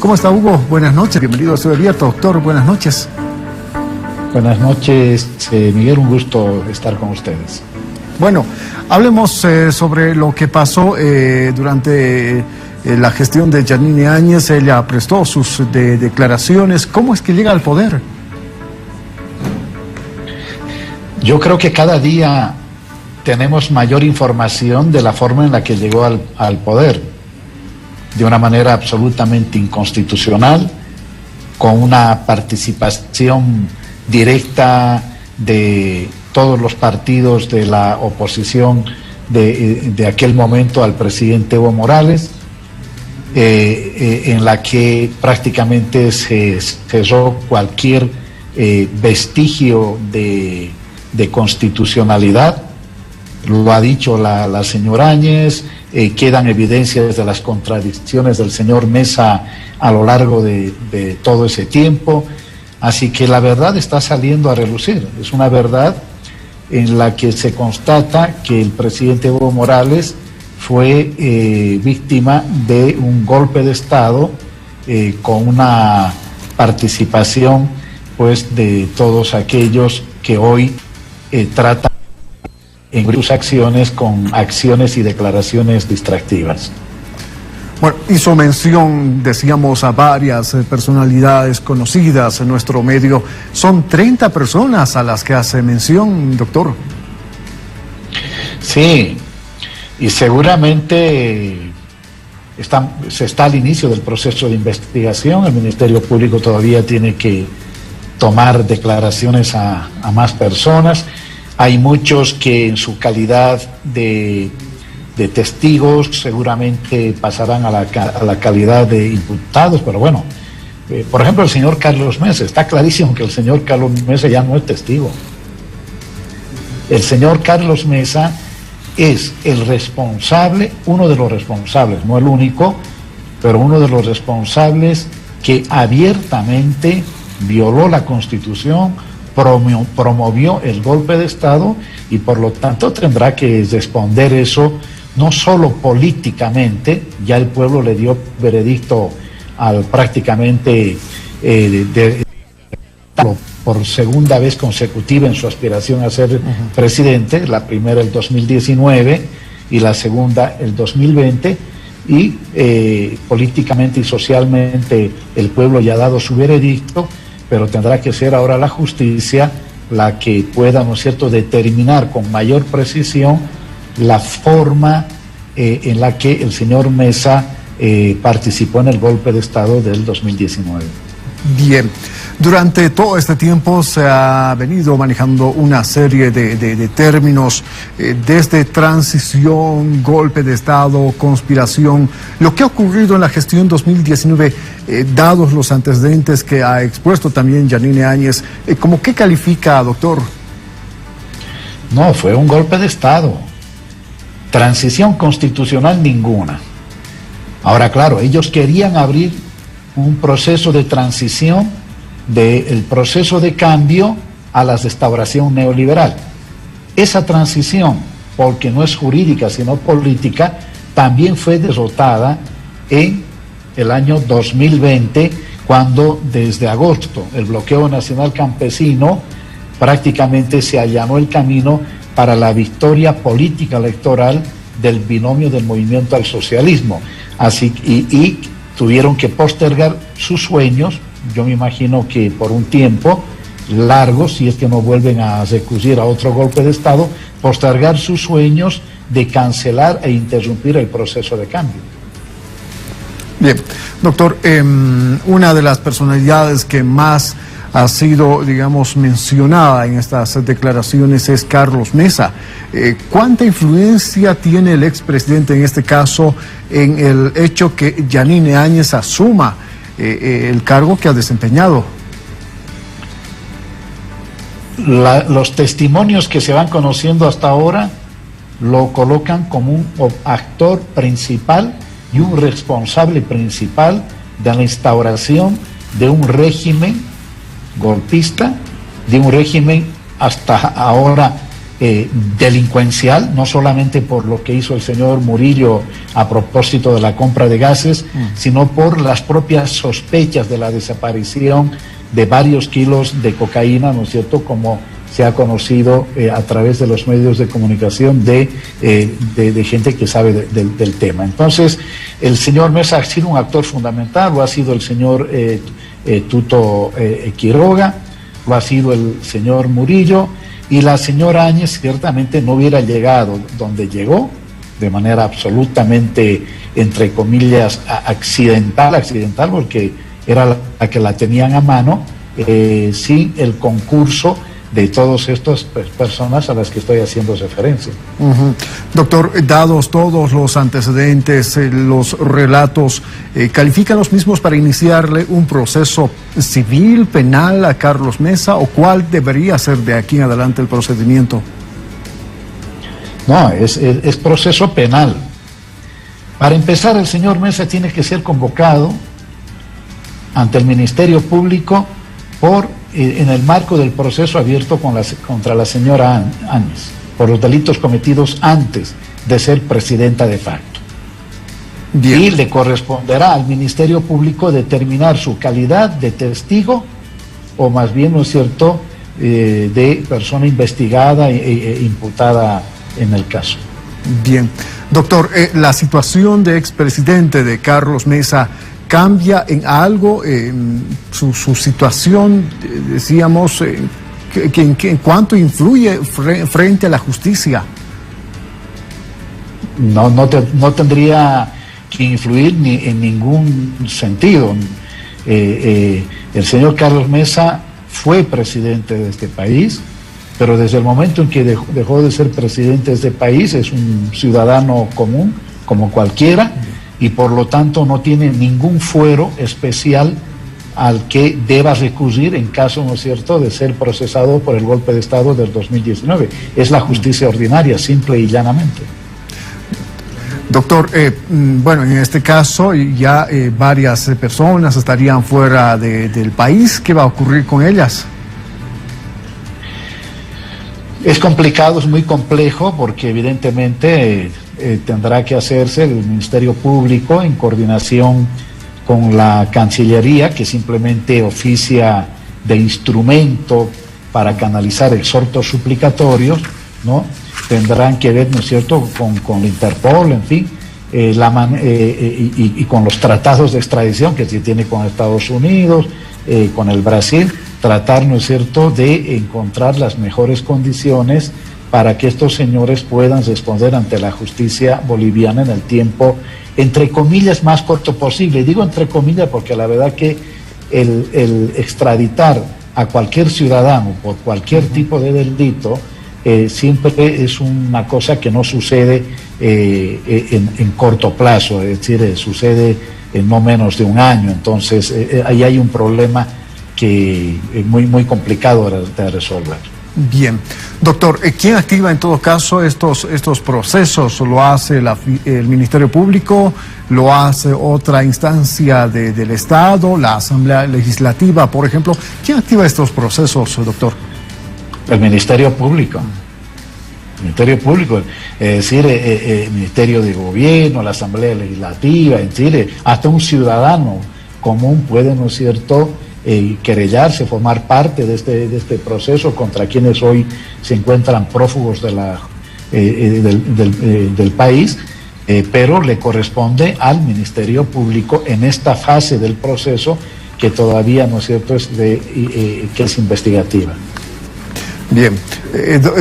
¿Cómo está, Hugo? Buenas noches, bienvenido a Estudio Abierto. Doctor, buenas noches. Buenas noches, Miguel, un gusto estar con ustedes. Bueno, hablemos sobre lo que pasó durante la gestión de Yanine Áñez. Ella prestó sus declaraciones. ¿Cómo es que llega al poder? Yo creo que cada día tenemos mayor información de la forma en la que llegó al poder, de una manera absolutamente inconstitucional, con una participación directa de todos los partidos de la oposición de aquel momento al presidente Evo Morales, en la que prácticamente se cerró cualquier vestigio de constitucionalidad. Lo ha dicho la señora Áñez, quedan evidencias de las contradicciones del señor Mesa a lo largo de todo ese tiempo, así que la verdad está saliendo a relucir. Es una verdad en la que se constata que el presidente Evo Morales fue víctima de un golpe de Estado con una participación pues de todos aquellos que hoy tratan en sus acciones con acciones y declaraciones distractivas. Bueno, hizo mención, decíamos, a varias personalidades conocidas en nuestro medio. Son 30 personas a las que hace mención, doctor. Sí, y seguramente se está al inicio del proceso de investigación. El Ministerio Público todavía tiene que tomar declaraciones a más personas. Hay muchos que en su calidad de testigos seguramente pasarán a la calidad de imputados, pero bueno, por ejemplo el señor Carlos Mesa, está clarísimo que el señor Carlos Mesa ya no es testigo. El señor Carlos Mesa es el responsable, uno de los responsables, no el único, pero uno de los responsables que abiertamente violó la Constitución, promovió el golpe de Estado y por lo tanto tendrá que responder eso no solo políticamente. Ya el pueblo le dio veredicto al prácticamente por segunda vez consecutiva en su aspiración a ser presidente, la primera el 2019 y la segunda el 2020, y políticamente y socialmente el pueblo ya ha dado su veredicto, pero tendrá que ser ahora la justicia la que pueda, ¿no es cierto?, determinar con mayor precisión la forma en la que el señor Mesa participó en el golpe de Estado del 2019. Bien, durante todo este tiempo se ha venido manejando una serie de términos, desde transición, golpe de Estado, conspiración. Lo que ha ocurrido en la gestión 2019, dados los antecedentes que ha expuesto también Yanine Áñez, ¿cómo qué califica, doctor? No, fue un golpe de Estado. Transición constitucional ninguna. Ahora, claro, ellos querían abrir un proceso de transición del proceso de cambio a la restauración neoliberal. Esa transición, porque no es jurídica sino política, también fue derrotada en el año 2020, cuando desde agosto el bloqueo nacional campesino prácticamente se allanó el camino para la victoria política electoral del binomio del movimiento al socialismo. Así y tuvieron que postergar sus sueños, yo me imagino que por un tiempo largo, si es que no vuelven a recurrir a otro golpe de Estado, postergar sus sueños de cancelar e interrumpir el proceso de cambio. Bien, doctor, una de las personalidades que más ha sido, digamos, mencionada en estas declaraciones es Carlos Mesa. ¿Cuánta influencia tiene el expresidente en este caso en el hecho que Yanine Áñez asuma el cargo que ha desempeñado? Los testimonios que se van conociendo hasta ahora lo colocan como un actor principal y un responsable principal de la instauración de un régimen golpista, de un régimen hasta ahora delincuencial, no solamente por lo que hizo el señor Murillo a propósito de la compra de gases, sino por las propias sospechas de la desaparición de varios kilos de cocaína, ¿no es cierto?, como se ha conocido a través de los medios de comunicación de gente que sabe del tema. Entonces, el señor Mesa ha sido un actor fundamental, lo ha sido el señor Tuto Quiroga, lo ha sido el señor Murillo, y la señora Áñez ciertamente no hubiera llegado donde llegó, de manera absolutamente, entre comillas, accidental, porque era la que la tenían a mano, sin el concurso de todas estas personas a las que estoy haciendo referencia. Doctor, dados todos los antecedentes, los relatos, ¿califican los mismos para iniciarle un proceso civil, penal a Carlos Mesa, o cuál debería ser de aquí en adelante el procedimiento? No, es proceso penal. Para empezar, el señor Mesa tiene que ser convocado ante el Ministerio Público en el marco del proceso abierto contra la señora Áñez, por los delitos cometidos antes de ser presidenta de facto. Bien. Y le corresponderá al Ministerio Público determinar su calidad de testigo, o más bien, ¿no es cierto?, de persona investigada e imputada en el caso. Bien. Doctor, la situación de expresidente de Carlos Mesa ¿cambia en algo su situación, decíamos, en cuánto influye frente a la justicia? No tendría que influir en ningún sentido. El señor Carlos Mesa fue presidente de este país, pero desde el momento en que dejó de ser presidente de este país es un ciudadano común, como cualquiera, y por lo tanto no tiene ningún fuero especial al que deba recurrir en caso, ¿no es cierto?, de ser procesado por el golpe de Estado del 2019. Es la justicia ordinaria, simple y llanamente. Doctor, bueno, en este caso ya varias personas estarían fuera del país. ¿Qué va a ocurrir con ellas? Es complicado, es muy complejo, porque evidentemente tendrá que hacerse el Ministerio Público en coordinación con la Cancillería, que simplemente oficia de instrumento para canalizar exhortos suplicatorios, ¿no? Tendrán que ver, ¿no es cierto?, con la Interpol, en fin, y con los tratados de extradición que se tiene con Estados Unidos, con el Brasil, tratar, ¿no es cierto?, de encontrar las mejores condiciones para que estos señores puedan responder ante la justicia boliviana en el tiempo, entre comillas, más corto posible. Digo entre comillas porque la verdad que el extraditar a cualquier ciudadano por cualquier tipo de delito siempre es una cosa que no sucede en corto plazo, es decir, sucede en no menos de un año. Entonces ahí hay un problema que es muy complicado de resolver. Bien. Doctor, ¿quién activa en todo caso estos procesos? ¿Lo hace el Ministerio Público? ¿Lo hace otra instancia del Estado? ¿La Asamblea Legislativa, por ejemplo? ¿Quién activa estos procesos, doctor? El Ministerio Público. El Ministerio Público, es decir, el Ministerio de Gobierno, la Asamblea Legislativa, es decir, hasta un ciudadano común puede, ¿no es cierto?, querellarse, formar parte de este proceso contra quienes hoy se encuentran prófugos del país, pero le corresponde al Ministerio Público en esta fase del proceso que todavía, ¿no es cierto?, que es investigativa. Bien.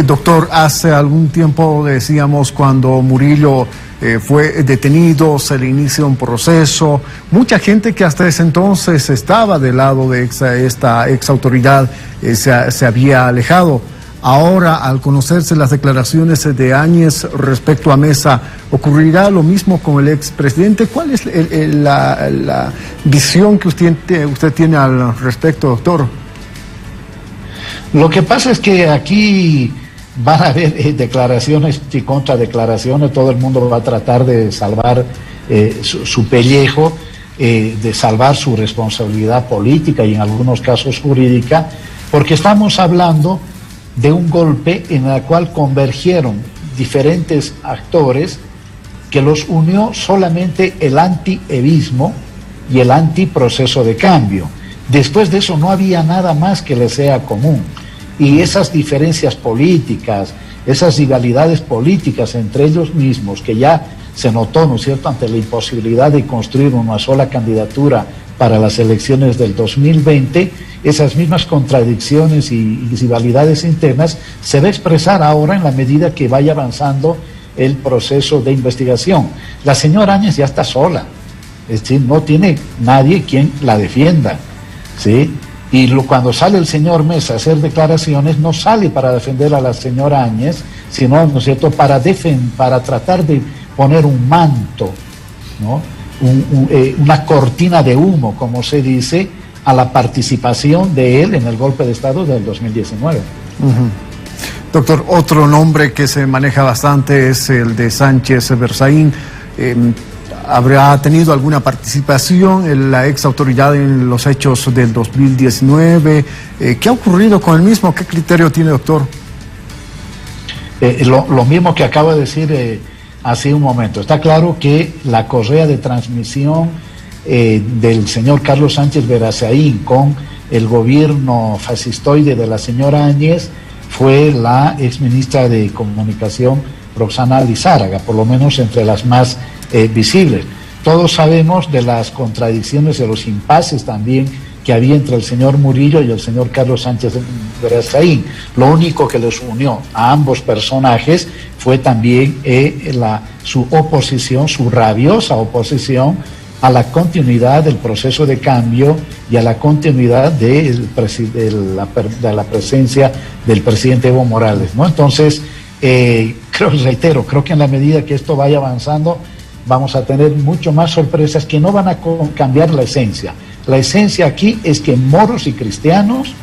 Doctor, hace algún tiempo decíamos, cuando Murillo fue detenido, se le inicia un proceso. Mucha gente que hasta ese entonces estaba del lado de esta ex autoridad se había alejado. Ahora, al conocerse las declaraciones de Áñez respecto a Mesa, ¿ocurrirá lo mismo con el expresidente? ¿Cuál es la visión que usted tiene al respecto, doctor? Lo que pasa es que aquí van a haber declaraciones y contradeclaraciones, todo el mundo va a tratar de salvar su pellejo, de salvar su responsabilidad política y en algunos casos jurídica, porque estamos hablando de un golpe en el cual convergieron diferentes actores que los unió solamente el anti-evismo y el anti-proceso de cambio. Después de eso no había nada más que les sea común. Y esas diferencias políticas, esas rivalidades políticas entre ellos mismos, que ya se notó, ¿no es cierto?, ante la imposibilidad de construir una sola candidatura para las elecciones del 2020, esas mismas contradicciones y rivalidades internas se va a expresar ahora en la medida que vaya avanzando el proceso de investigación. La señora Áñez ya está sola, es decir, no tiene nadie quien la defienda, ¿sí? Y cuando sale el señor Mesa a hacer declaraciones, no sale para defender a la señora Áñez, sino, ¿no es cierto?, para tratar de poner un manto, ¿no?, una cortina de humo, como se dice, a la participación de él en el golpe de Estado del 2019. Doctor, otro nombre que se maneja bastante es el de Sánchez Berzaín. ¿Habrá tenido alguna participación en la ex autoridad en los hechos del 2019? ¿Qué ha ocurrido con el mismo? ¿Qué criterio tiene, doctor? Lo mismo que acabo de decir hace un momento. Está claro que la correa de transmisión del señor Carlos Sánchez Berzaín con el gobierno fascistoide de la señora Áñez fue la exministra de Comunicación Roxana Lizárraga, por lo menos entre las más visibles. Todos sabemos de las contradicciones, de los impases también que había entre el señor Murillo y el señor Carlos Sánchez Berzaín. Lo único que les unió a ambos personajes fue también su oposición, su rabiosa oposición a la continuidad del proceso de cambio y a la continuidad de la presencia del presidente Evo Morales, ¿no? Entonces, creo que en la medida que esto vaya avanzando, vamos a tener mucho más sorpresas que no van a cambiar la esencia. La esencia aquí es que moros y cristianos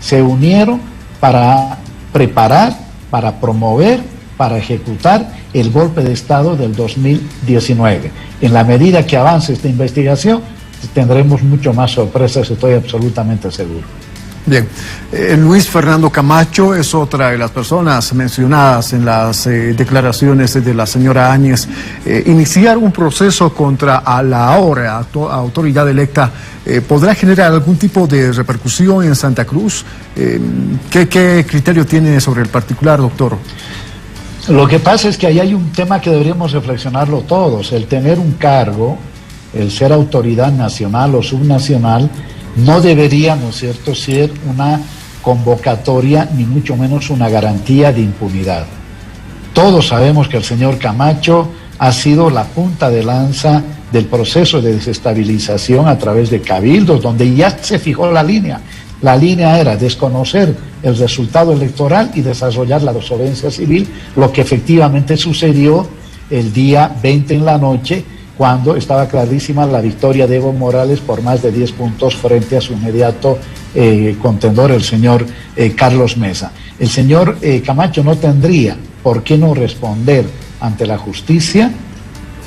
se unieron para preparar, para promover, para ejecutar el golpe de Estado del 2019. En la medida que avance esta investigación, tendremos mucho más sorpresas, estoy absolutamente seguro. Bien, Luis Fernando Camacho es otra de las personas mencionadas en las declaraciones de la señora Áñez. Iniciar un proceso contra la ahora autoridad electa ¿podrá generar algún tipo de repercusión en Santa Cruz? ¿Qué criterio tiene sobre el particular, doctor? Lo que pasa es que ahí hay un tema que deberíamos reflexionarlo todos. El tener un cargo, el ser autoridad nacional o subnacional, no debería, ¿no es cierto?, ser una convocatoria ni mucho menos una garantía de impunidad. Todos sabemos que el señor Camacho ha sido la punta de lanza del proceso de desestabilización a través de cabildos, donde ya se fijó la línea. La línea era desconocer el resultado electoral y desarrollar la desobediencia civil, lo que efectivamente sucedió el día 20 en la noche, cuando estaba clarísima la victoria de Evo Morales por más de 10 puntos frente a su inmediato contendor, el señor Carlos Mesa. El señor Camacho no tendría por qué no responder ante la justicia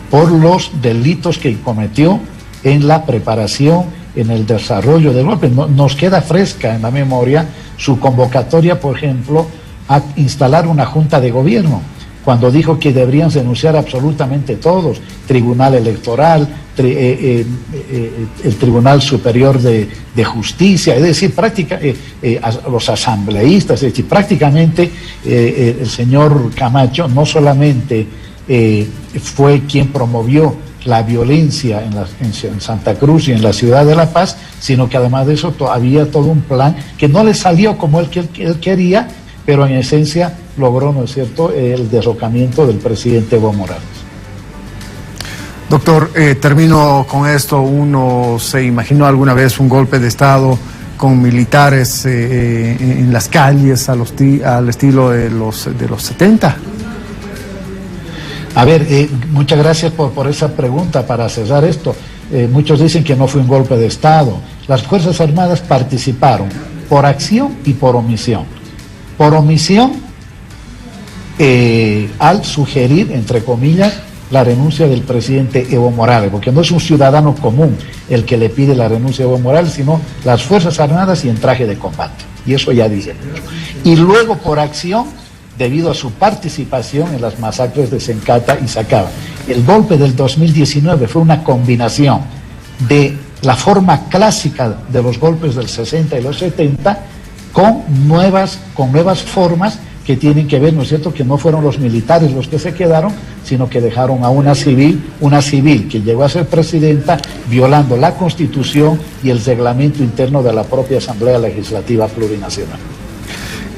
por los delitos que cometió en la preparación, en el desarrollo del golpe. Nos queda fresca en la memoria su convocatoria, por ejemplo, a instalar una junta de gobierno, cuando dijo que deberían denunciar absolutamente todos, Tribunal Electoral, el Tribunal Superior de Justicia, es decir, los asambleístas, es decir, prácticamente el señor Camacho no solamente fue quien promovió la violencia en Santa Cruz y en la ciudad de La Paz, sino que además de eso había todo un plan que no le salió como él quería, pero en esencia logró, ¿no es cierto?, el derrocamiento del presidente Evo Morales. Doctor, termino con esto. ¿Uno se imaginó alguna vez un golpe de Estado con militares en las calles al estilo de los 70? A ver, muchas gracias por esa pregunta para cerrar esto. Muchos dicen que no fue un golpe de Estado. Las Fuerzas Armadas participaron por acción y por omisión. Por omisión, al sugerir, entre comillas, la renuncia del presidente Evo Morales, porque no es un ciudadano común el que le pide la renuncia a Evo Morales, sino las Fuerzas Armadas y en traje de combate. Y eso ya dice mucho. Y luego por acción, debido a su participación en las masacres de Sencata y Sacaba. El golpe del 2019 fue una combinación de la forma clásica de los golpes del 60 y los 70 con nuevas formas que tienen que ver, ¿no es cierto?, que no fueron los militares los que se quedaron, sino que dejaron a una civil que llegó a ser presidenta violando la Constitución y el reglamento interno de la propia Asamblea Legislativa Plurinacional.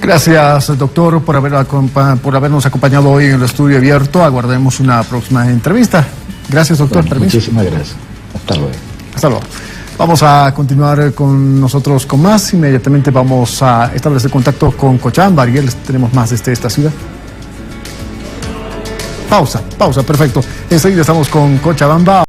Gracias, doctor, por habernos acompañado hoy en el estudio abierto. Aguardemos una próxima entrevista. Gracias, doctor. Bueno, muchísimas gracias. Hasta luego. Hasta luego. Vamos a continuar con nosotros con más. Inmediatamente vamos a establecer contacto con Cochabamba. Ariel, tenemos más desde esta ciudad. Pausa, perfecto. Enseguida estamos con Cochabamba.